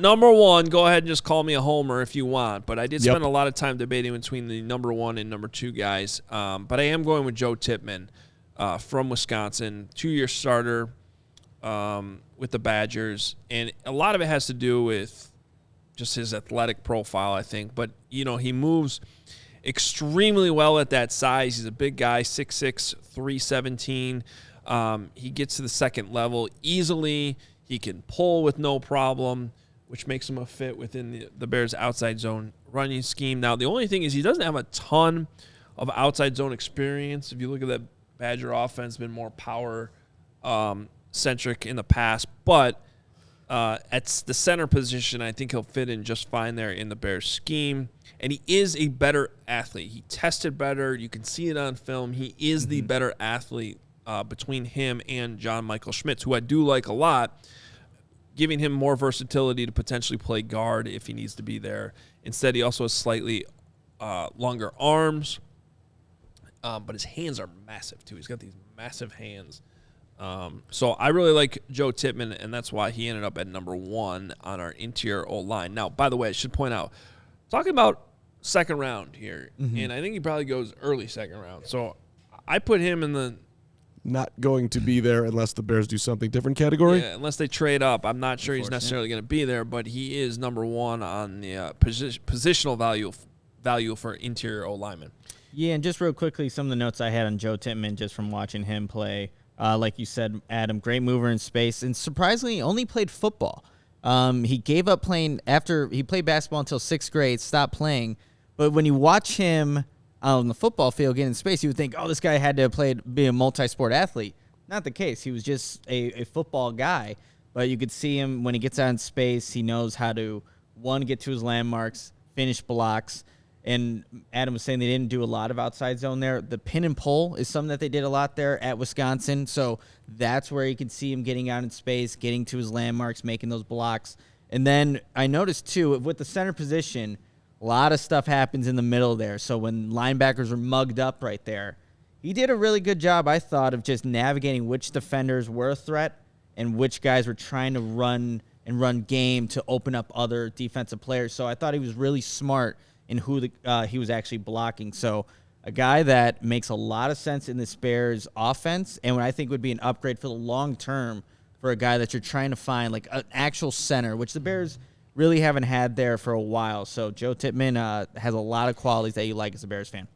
Number one, go ahead and just call me a homer if you want, but I did spend a lot of time debating between the number one and number two guys. But I am going with Joe Tippmann from Wisconsin, 2-year starter with the Badgers. And a lot of it has to do with just his athletic profile, I think. But, he moves extremely well at that size. He's a big guy, 6'6", 317. He gets to the second level easily. He can pull with no problem, which makes him a fit within the Bears' outside zone running scheme. Now, the only thing is he doesn't have a ton of outside zone experience. If you look at that Badger offense, been more power centric in the past. But at the center position, I think he'll fit in just fine there in the Bears' scheme. And he is a better athlete. He tested better. You can see it on film. He is the better athlete between him and John Michael Schmitz, who I do like a lot, giving him more versatility to potentially play guard if he needs to be there. Instead, he also has slightly longer arms, but his hands are massive, too. He's got these massive hands. So I really like Joe Tippmann, and that's why he ended up at number one on our interior O-line. Now, by the way, I should point out, talking about second round here, and I think he probably goes early second round. So I put him in the not going to be there unless the Bears do something different category? Yeah, unless they trade up. I'm not sure he's necessarily going to be there, but he is number one on the positional value for interior O-lineman. Yeah, and just real quickly, some of the notes I had on Joe Tippmann just from watching him play. Like you said, Adam, great mover in space, and surprisingly only played football. He gave up playing after he played basketball until 6th grade, stopped playing. But when you watch him on the football field getting in space, you would think, oh, this guy had to be a multi-sport athlete. Not the case. He was just a football guy. But you could see him when he gets out in space, he knows how to, one, get to his landmarks, finish blocks. And Adam was saying they didn't do a lot of outside zone there. The pin and pull is something that they did a lot there at Wisconsin. So that's where you can see him getting out in space, getting to his landmarks, making those blocks. And then I noticed, too, with the center position, a lot of stuff happens in the middle there. So when linebackers are mugged up right there, he did a really good job, I thought, of just navigating which defenders were a threat and which guys were trying to run game to open up other defensive players. So I thought he was really smart in who he was actually blocking. So a guy that makes a lot of sense in this Bears offense, and what I think would be an upgrade for the long term for a guy that you're trying to find, like an actual center, which the Bears really haven't had there for a while. So Joe Tippmann has a lot of qualities that you like as a Bears fan.